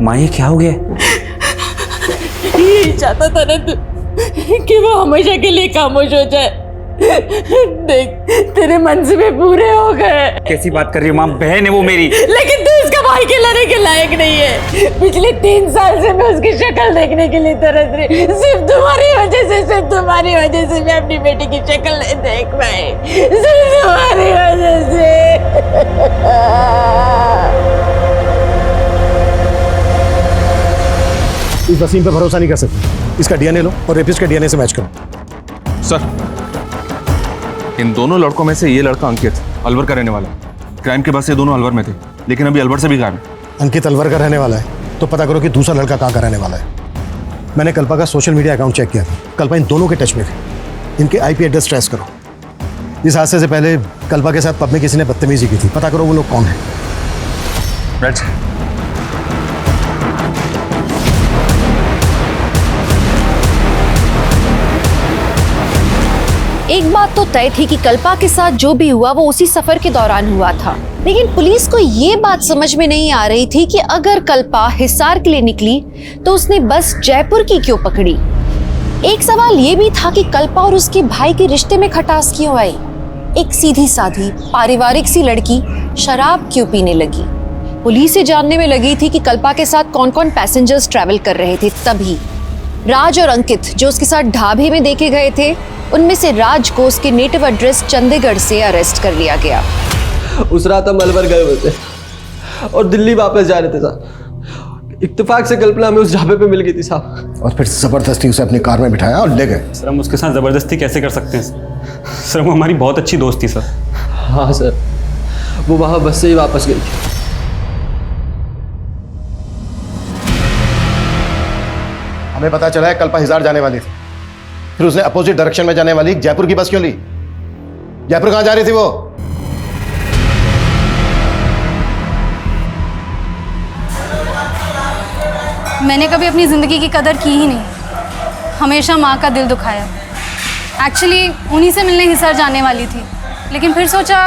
माँ ये क्या हो गया? यही चाहता था ना तू कि वो हमेशा के लिए खामोश हो जाए। देख तेरे मंसूबे पूरे हो गए। कैसी बात कर रही हो माँ? बहन है वो मेरी। लेकिन तू उसका भाई खिलाने के लायक नहीं है। पिछले 3 साल से मैं उसकी शक्ल देखने के लिए तरस रही। सिर्फ तुम्हारी वजह से मैं अपनी बेटी की शक्ल नहीं देख पाई। सिर्फ तुम्हारी वजह से। इस वसीम पे भरोसा नहीं कर सकते। इसका डीएनए लो और रेपिस्ट के डीएनए से मैच करो। सर इन दोनों लड़कों में से ये लड़का अंकित अलवर का रहने वाला है। क्राइम के बाद से दोनों अलवर में थे, लेकिन अभी अलवर से भी गायब है। अंकित अलवर का रहने वाला है तो पता करो कि दूसरा लड़का कहाँ का रहने वाला है। मैंने कल्पा का सोशल मीडिया अकाउंट चेक किया था। कल्पा इन दोनों के टच में थे। इनके आईपी एड्रेस ट्रेस करो। इस हादसे से पहले कल्पा के साथ पब में किसी ने बदतमीजी की थी, पता करो वो लोग कौन है। राइट। एक बात तो तय थी कि कल्पा के साथ जो भी हुआ वो उसी सफर के दौरान हुआ था, लेकिन पुलिस को ये बात समझ में नहीं आ रही थी कि अगर कल्पा हिसार के लिए निकली तो उसने बस जयपुर की क्यों पकड़ी। एक सवाल ये भी था कि कल्पा और उसके भाई के रिश्ते में खटास क्यों आई। एक सीधी साधी पारिवारिक सी लड़की शराब क्यों पीने लगी। पुलिस से जानने में लगी थी कि कल्पा के साथ कौन कौन पैसेंजर्स ट्रैवल कर रहे थे। तभी राज और अंकित जो उसके साथ ढाबे में देखे गए थे, उनमें से राज को उसके नेटिव एड्रेस चंडीगढ़ से अरेस्ट कर लिया गया। उस रात हम अलवर गए हुए थे और दिल्ली वापस जा रहे थे साहब। इत्तेफाक से कल्पना हमें उस ढाबे पे मिल गई थी साहब। और फिर जबरदस्ती उसे अपनी कार में बिठाया और ले गए। सर हम उसके साथ ज़बरदस्ती कैसे कर सकते हैं सर? वो हमारी बहुत अच्छी दोस्त थी सर। हाँ सर, वो वहाँ बस से ही वापस गई थी। हमें पता चला है कल्पा हिसार जाने वाली थी, फिर उसने अपोजिट डायरेक्शन में जाने वाली जयपुर की बस क्यों ली? जयपुर कहाँ जा रही थी वो? मैंने कभी अपनी ज़िंदगी की कदर की ही नहीं, हमेशा माँ का दिल दुखाया। एक्चुअली उन्हीं से मिलने हिसार जाने वाली थी, लेकिन फिर सोचा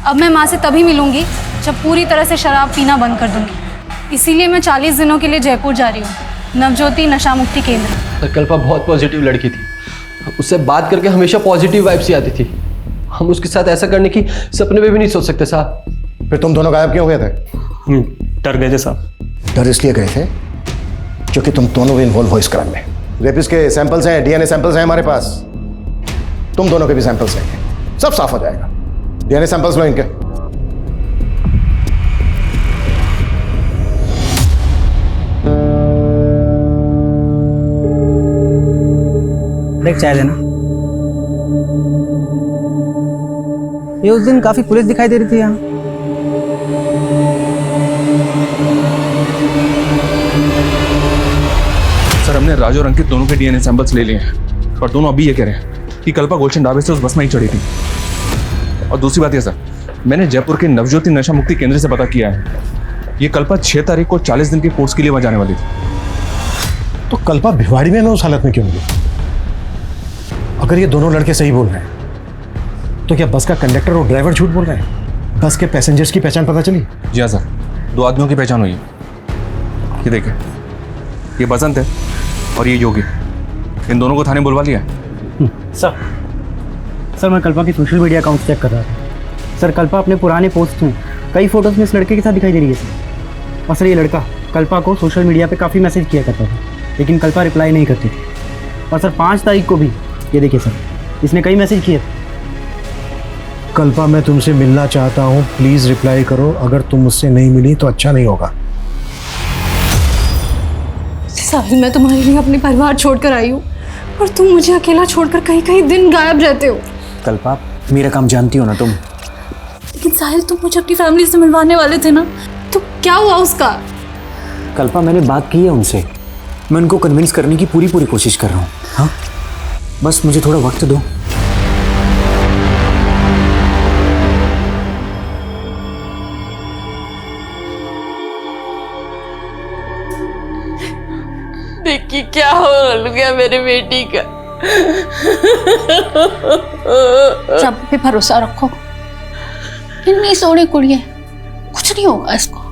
अब मैं माँ से तभी मिलूँगी जब पूरी तरह से शराब पीना बंद कर दूँगी। इसीलिए मैं 40 दिनों के लिए जयपुर जा रही हूँ, नवज्योति नशा मुक्ति केंद्र। कल्पा बहुत पॉजिटिव लड़की थी, उससे बात करके हमेशा पॉजिटिव वाइब्स ही आती थी। हम उसके साथ ऐसा करने की सपने में भी नहीं सोच सकते साहब। फिर तुम दोनों गायब क्यों हुए थे? डर गए थे साहब। डर इसलिए गए थे क्योंकि तुम दोनों भी इन्वॉल्व हो इस क्राइम में। रेपिस्ट के सैंपल्स हैं, डीएनए सैंपल्स हैं हमारे पास, तुम दोनों के भी सैंपल्स हैं, सब साफ हो जाएगा। डीएनए सैंपल्स लो इनके। देख चाय लेना। ये उस दिन काफी पुलिस दिखाई दे रही थी यहाँ। सर हमने राज और अंकित दोनों के डीएनए सैंपल्स ले लिए हैं, पर दोनों अभी ये कह रहे हैं कि कल्पा गुलशन ढाबे से उस बस में ही चढ़ी थी। और दूसरी बात यह सर, मैंने जयपुर के नवज्योति नशा मुक्ति केंद्र से पता किया है, ये कल्पा 6 तारीख को 40 दिन के कोर्स के लिए वहां जाने वाली थी। तो कल्पा भिवाड़ी में उस हालत में क्यों मिली? अगर ये दोनों लड़के सही बोल रहे हैं तो क्या बस का कंडक्टर और ड्राइवर झूठ बोल रहे हैं? बस के पैसेंजर्स की पहचान पता चली? जी हाँ सर, 2 आदमियों की पहचान हुई है। ये देखिए, ये बसंत है और ये योगी, इन दोनों को थाने बुलवा लिया है। सर मैं कल्पा की सोशल मीडिया अकाउंट चेक कर रहा था। सर कल्पा अपने पुराने पोस्ट में कई फोटोज में इस लड़के के साथ दिखाई दे रही है सर। और सर ये लड़का कल्पा को सोशल मीडिया पे काफ़ी मैसेज किया करता था, लेकिन कल्पा रिप्लाई नहीं करती थी। और सर 5 तारीख को भी ये देखिए सर, इसने कई मैसेज किए। कल्पा मैं तुमसे मिलना चाहता हूँ, प्लीज रिप्लाई करो। अगर तुम मुझसे नहीं मिली तो अच्छा नहीं होगा। साहिल मैं तुम्हारे लिए अपने परिवार छोड़कर आई हूँ और तुम मुझे अकेला छोड़कर कहीं कहीं दिन गायब रहते हो। कल्पा मेरा काम जानती हो ना तुम। लेकिन साहिल तुम मुझे अपनी फैमिली से मिलवाने वाले थे ना, तो क्या हुआ उसका? कल्पा मैंने बात की है उनसे, मैं उनको कन्विंस करने की पूरी कोशिश कर रहा हूँ। हाँ बस मुझे थोड़ा वक्त दो। देखिए क्या हो गया मेरे बेटी का। सब पे भरोसा रखो, इतनी सोनी कुड़ी है, कुछ नहीं होगा इसको।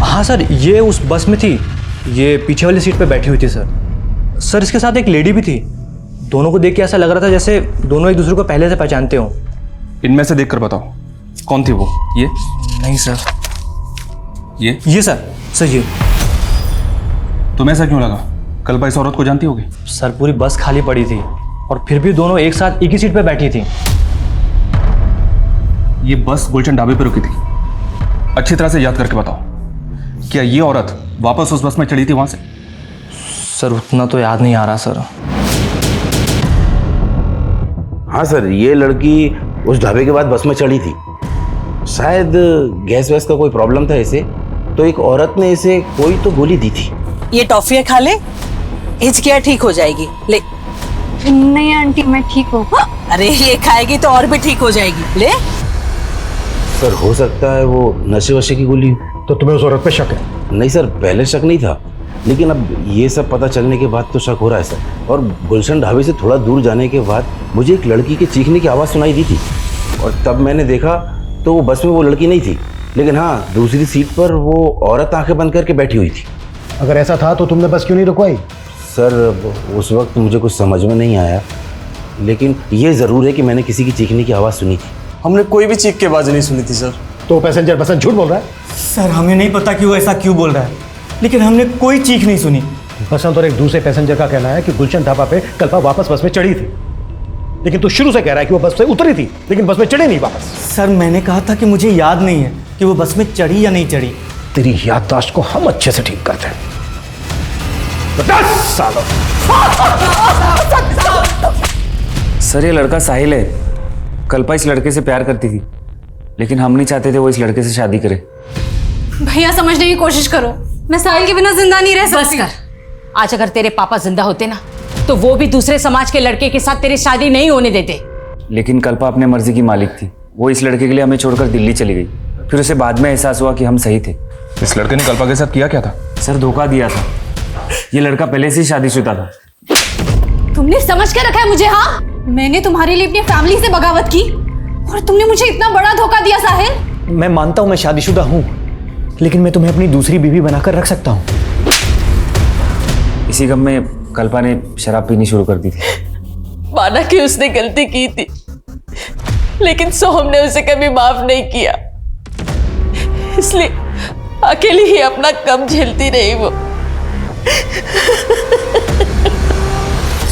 हाँ सर ये उस बस में थी, ये पीछे वाली सीट पे बैठी हुई थी सर। सर इसके साथ एक लेडी भी थी। दोनों को देख के ऐसा लग रहा था जैसे दोनों एक दूसरे को पहले से पहचानते हो। इनमें से देखकर बताओ कौन थी वो? ये नहीं सर। ये सर ये। तुम्हें ऐसा क्यों लगा? कल्पा इस औरत को जानती होगी? सर पूरी बस खाली पड़ी थी और फिर भी दोनों एक साथ एक ही सीट पे बैठी थी। ये बस गुलशन ढाबे पर रुकी थी, अच्छी तरह से याद करके बताओ, क्या ये औरत वापस उस बस में चढ़ी थी वहां से? सर उतना तो याद नहीं आ रहा सर। हाँ सर, ये लड़की उस ढाबे के बाद बस में चढ़ी थी। शायद गैस वैस का कोई प्रॉब्लम था इसे, तो एक औरत ने इसे कोई तो गोली दी थी। ये टॉफियाँ खा ले, हिचकियाँ ठीक हो जाएगी। ले। नहीं आंटी मैं ठीक हूँ। अरे ये खाएगी तो और भी ठीक हो जाएगी। ले। सर हो सकता है वो नशे वशे की गोली हो। तो तुम्हें उस औरत पे शक है? नहीं सर, पहले शक नहीं था, लेकिन अब ये सब पता चलने के बाद तो शक हो रहा है सर। और गुलशन ढाबे से थोड़ा दूर जाने के बाद मुझे एक लड़की के चीखने की आवाज़ सुनाई दी थी, और तब मैंने देखा तो वो बस में वो लड़की नहीं थी, लेकिन हाँ दूसरी सीट पर वो औरत आंखें बंद करके बैठी हुई थी। अगर ऐसा था तो तुमने बस क्यों नहीं रुकवाई? सर उस वक्त मुझे कुछ समझ में नहीं आया, लेकिन ये ज़रूर है कि मैंने किसी की चीखने की आवाज़ सुनी थी। हमने कोई भी चीख की आवाज़ नहीं सुनी थी सर। तो पैसेंजर बसंत झूठ बोल रहा है? सर हमें नहीं पता कि वो ऐसा क्यों बोल रहा है, लेकिन हमने कोई चीख नहीं सुनी। बसंत और एक दूसरे पैसेंजर का कहना है कि गुलशन ढाबा पे कल्पा वापस बस में चढ़ी थी, लेकिन तू शुरू से कह रहा है कि वो बस से उतरी थी लेकिन बस में चढ़ी नहीं वापस। सर मैंने कहा था कि मुझे याद नहीं है कि वो बस में चढ़ी या नहीं चढ़ी। तेरी याददाश्त को हम अच्छे से ठीक करते हैं। 10 सालों। सर ये लड़का साहिल है, कल्पा इस लड़के से प्यार करती थी, लेकिन हम नहीं चाहते थे वो इस लड़के से शादी करे। भैया समझने की कोशिश करो, मैं साहिल के बिना जिंदा नहीं रह सकती। बस कर, आज अगर तेरे पापा जिंदा होते ना तो वो भी दूसरे समाज के लड़के के साथ तेरी शादी नहीं होने देते। लेकिन कल्पा अपने मर्जी की मालिक थी, वो इस लड़के के लिए हमें छोड़कर दिल्ली चली गई। फिर उसे बाद में एहसास हुआ कि हम सही थे। इस लड़के ने कल्पा के साथ किया क्या था? सर धोखा दिया था, ये लड़का पहले से ही शादीशुदा था। तुमने समझ के रखा है मुझे? हाँ मैंने तुम्हारे लिए अपनी फैमिली से बगावत की, और तुमने मुझे इतना बड़ा धोखा दिया साहिल। मैं मानता हूं मैं शादीशुदा हूं, लेकिन मैं तुम्हें अपनी दूसरी बीवी बनाकर रख सकता हूं। इसी गम में कल्पा ने शराब पीनी शुरू कर दी थी। माना कि उसने गलती की थी, लेकिन सोहम ने उसे कभी माफ नहीं किया, इसलिए अकेली ही अपना कम झेलती रही वो।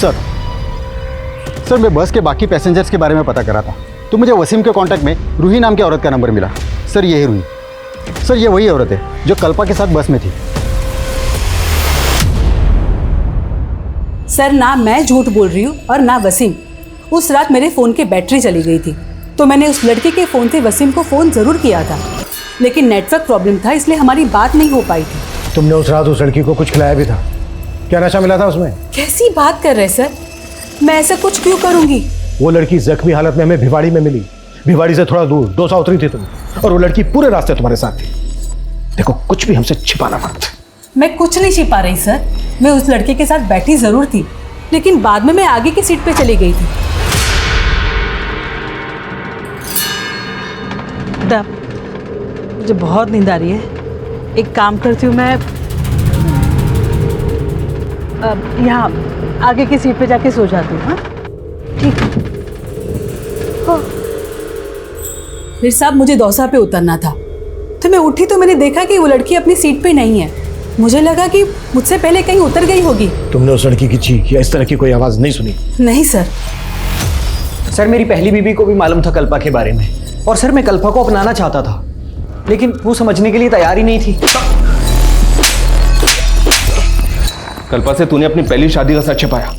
सर मैं बस के बाकी पैसेंजर्स के बारे में पता करा था, तो मुझे वसीम के कांटेक्ट में रूही नाम की औरत का नंबर मिला। सर ये है रूही। सर ये वही औरत है जो कल्पा के साथ बस में थी। सर ना मैं झूठ बोल रही हूँ और ना वसीम। उस रात मेरे फ़ोन की बैटरी चली गई थी, तो मैंने उस लड़के के फ़ोन से वसीम को फ़ोन ज़रूर किया था, लेकिन नेटवर्क प्रॉब्लम था, इसलिए हमारी बात नहीं हो पाई थी। तुमने उस रात उस लड़की को कुछ खिलाया भी था? क्या नशा मिला था उसमें? कैसी बात कर रहे सर, मैं ऐसा कुछ क्यों करूँगी? वो लड़की जख्मी हालत में हमें भिवाड़ी में मिली। भिवाड़ी से थोड़ा दूर डोसा उतरी थी तुम, और वो लड़की पूरे रास्ते तुम्हारे साथ थी। देखो कुछ भी हमसे छिपाना मत। मैं कुछ नहीं छिपा रही सर, मैं उस लड़के के साथ बैठी ज़रूर थी, लेकिन बाद में मैं आगे की सीट पे चली गई थी। मुझे बहुत नींद आ रही है, एक काम करती हूँ मैं यहाँ आगे की सीट पे जाके सो जाती हूँ। हाँ ठीक है। फिर साहब मुझे दौसा पे उतरना था, तो मैं उठी तो मैंने देखा कि वो लड़की अपनी सीट पे नहीं है। मुझे लगा कि मुझसे पहले कहीं उतर गई होगी। तुमने उस लड़की की चीख या इस तरह की कोई आवाज नहीं सुनी? नहीं सर। सर मेरी पहली बीवी को भी मालूम था कल्पा के बारे में, और सर मैं कल्पा को अपनाना चाहता था, लेकिन वो समझने के लिए तैयार ही नहीं थी। कल्पा से तूने अपनी पहली शादी का सच छिपाया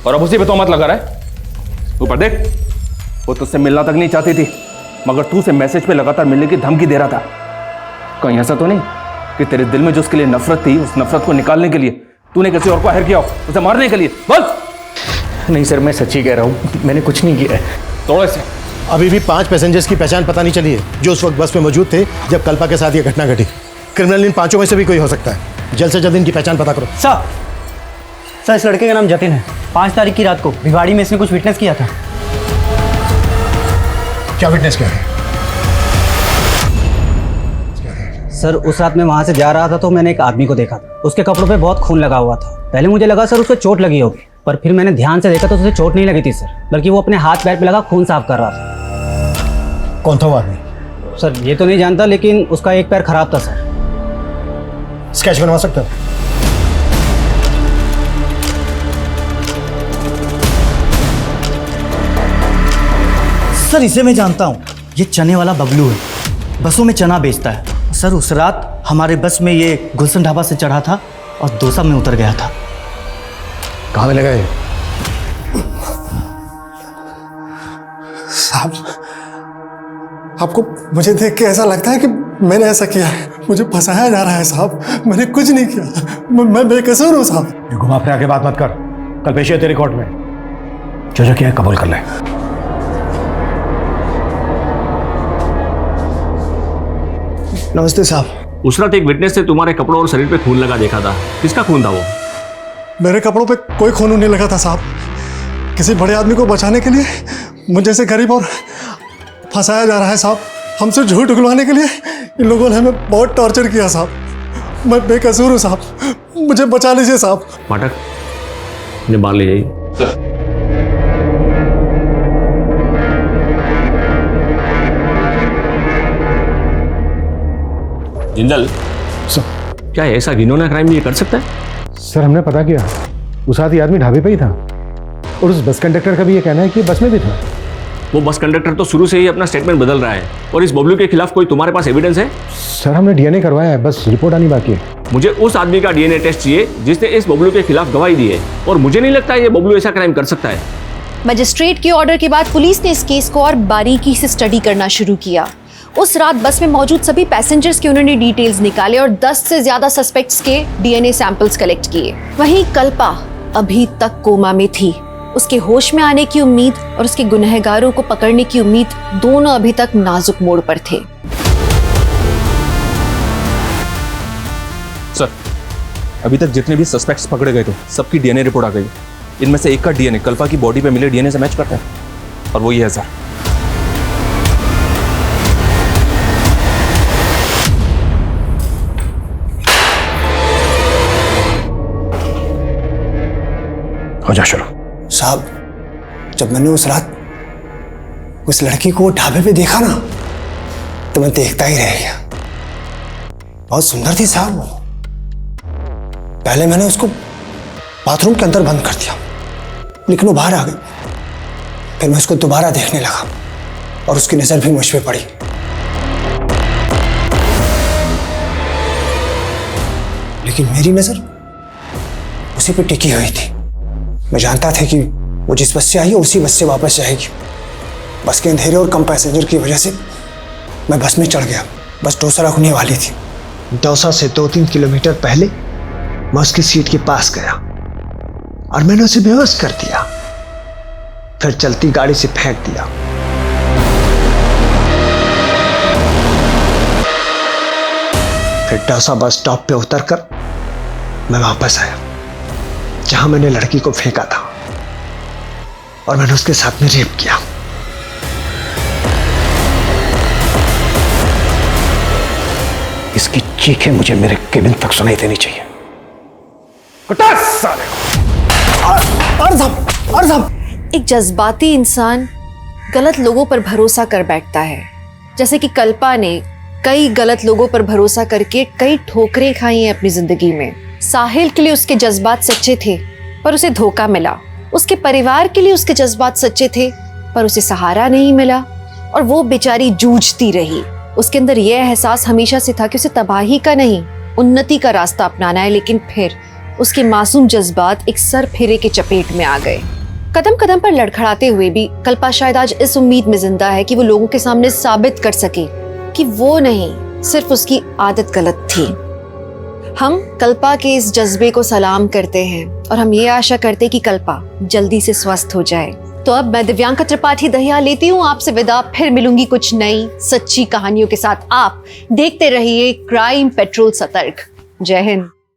और अब उसी पे तोहमत लगा रहा है। ऊपर देख, वो तुझसे मिलना तक नहीं चाहती थी, मगर तू उसे मैसेज पे लगातार मिलने की धमकी दे रहा था। कहीं ऐसा तो नहीं कि तेरे दिल में जो उसके लिए नफरत थी, उस नफरत को निकालने के लिए तूने किसी और को हायर किया हो, उसे मारने के लिए? बोल। नहीं सर, मैं सच्ची कह रहा हूँ, मैंने कुछ नहीं किया है। तोड़े से। अभी भी 5 पैसेंजर्स की पहचान पता नहीं चली है जो उस वक्त बस में मौजूद थे जब कल्पा के साथ ये घटना घटी। क्रिमिनल इन 5 में से भी कोई हो सकता है। जल्द से जल्द इनकी पहचान पता करो। सर इस लड़के का नाम जतिन है। 5 तारीख की रात को भिवाड़ी में इसने कुछ विटनेस किया था। क्या विटनेस किया है? सर उस रात मैं वहाँ से जा रहा था तो मैंने एक आदमी को देखा था, उसके कपड़ों पे बहुत खून लगा हुआ था। पहले मुझे लगा सर उसको चोट लगी होगी, पर फिर मैंने ध्यान से देखा तो उसे चोट नहीं लगी थी सर, बल्कि वो अपने हाथ पैर पे लगा खून साफ कर रहा था। कौन था वो आदमी? सर ये तो नहीं जानता, लेकिन उसका एक पैर खराब था सर। स्केच बनवा सकते हो? सर इसे मैं जानता हूँ, ये चने वाला बबलू है, बसों में चना बेचता है। सर उस रात हमारे बस में ये गुलशन ढाबा से चढ़ा था और दोसा में उतर गया था। कहाँ मिलेगा ये? साहब आपको मुझे देख के ऐसा लगता है कि मैंने ऐसा किया है, मुझे फंसाया जा रहा है साहब। मैंने कुछ नहीं किया, मैं बेकसूर हूँ साहब। ये घुमा फिरा के बात मत कर, कल पेश है तेरी कोर्ट में। जो किया है कबूल कर ले। नमस्ते साहब। उस रात एक विटनेस ने तुम्हारे कपड़ों और शरीर पे खून लगा देखा था, किसका खून था वो? मेरे कपड़ों पे कोई खून नहीं लगा था साहब। किसी बड़े आदमी को बचाने के लिए मुझे जैसे गरीब और फंसाया जा रहा है साहब। हमसे झूठ उगलवाने के लिए इन लोगों ने हमें बहुत टॉर्चर किया साहब। मैं बेकसूर हूँ साहब, मुझे बचा लीजिए साहब। पाठक इन्हें बाहर ले जाइए। जिंदल सर, क्या ऐसा घिनौना क्राइम ये कर सकता है? सर हमने पता किया, उस आदमी आदमी ढाबे पे ही था, और उस बस कंडक्टर का भी ये कहना है कि बस में भी था। वो बस कंडक्टर तो शुरू से ही अपना स्टेटमेंट बदल रहा है। और इस बबलू के खिलाफ कोई तुम्हारे पास एविडेंस है? सर हमने डीएनए करवाया है, बस रिपोर्ट आनी बाकी है। मुझे उस आदमी का डीएनए टेस्ट चाहिए जिसने इस बबलू के खिलाफ गवाही दी है, और मुझे नहीं लगता ये बबलू ऐसा क्राइम कर सकता है। मजिस्ट्रेट के ऑर्डर के बाद पुलिस ने इस केस को और बारीकी से स्टडी करना शुरू किया। उस रात बस में मौजूद सभी पैसेंजर्स के उन्होंने डिटेल्स निकाले और 10 से ज्यादा सस्पेक्ट्स के डीएनए सैंपल्स कलेक्ट किए। वहीं कल्पा अभी तक कोमा में थी। उसके होश में आने की उम्मीद और उसके गुनहगारों को पकड़ने की उम्मीद दोनों अभी तक नाजुक मोड़ पर थे। सर, अभी तक जितने भी सस्पेक्ट्स पकड़े गए थे सबकी डीएनए रिपोर्ट आ गई। इनमें से एक का डीएनए कल्पा की बॉडी पे मिले डीएनए से मैच करता है, और वो ये है सर। हो जा शुरू। साहब, जब मैंने उस रात उस लड़की को ढाबे पे देखा ना, तो मैं देखता ही रह गया। बहुत सुंदर थी साहब वो। पहले मैंने उसको बाथरूम के अंदर बंद कर दिया, लेकिन वो बाहर आ गई। फिर मैं उसको दोबारा देखने लगा और उसकी नजर भी मुझ पे पड़ी। लेकिन मेरी नजर उसी पे टिकी हुई थी। मैं जानता था कि वो जिस बस से आई है उसी बस से वापस जाएगी। बस के अंधेरे और कम पैसेंजर की वजह से मैं बस में चढ़ गया। बस डोसा रुकने वाली थी। डोसा से 2-3 किलोमीटर पहले मैं उसकी सीट के पास गया और मैंने उसे बेहोश कर दिया, फिर चलती गाड़ी से फेंक दिया। फिर डोसा बस स्टॉप पे उतरकर मैं वापस आया जहां मैंने लड़की को फेंका था और मैंने उसके साथ में रेप किया। इसकी चीखें मुझे मेरे केबिन तक सुनाई देनी चाहिए। एक जज्बाती इंसान गलत लोगों पर भरोसा कर बैठता है, जैसे कि कल्पा ने कई गलत लोगों पर भरोसा करके कई ठोकरें खाई हैं अपनी जिंदगी में। साहिल के लिए उसके जज्बात सच्चे थे पर उसे धोखा मिला। उसके परिवार के लिए उसके जज्बात सच्चे थे पर उसे सहारा नहीं मिला और वो बेचारी जूझती रही। उसके अंदर यह एहसास हमेशा से था कि उसे तबाही का नहीं, उन्नति का रास्ता अपनाना है, लेकिन फिर उसके मासूम जज्बात एक सर फेरे के चपेट में आ गए। कदम कदम पर लड़खड़ाते हुए भी कल्पा शायद आज इस उम्मीद में जिंदा है कि वो लोगों के सामने साबित कर सके कि वो नहीं, सिर्फ उसकी आदत गलत थी। हम कल्पा के इस जज्बे को सलाम करते हैं और हम ये आशा करते हैं कि कल्पा जल्दी से स्वस्थ हो जाए। तो अब मैं दिव्यांका त्रिपाठी दहिया लेती हूँ आपसे विदा। फिर मिलूंगी कुछ नई सच्ची कहानियों के साथ। आप देखते रहिए क्राइम पेट्रोल सतर्क। जय हिंद।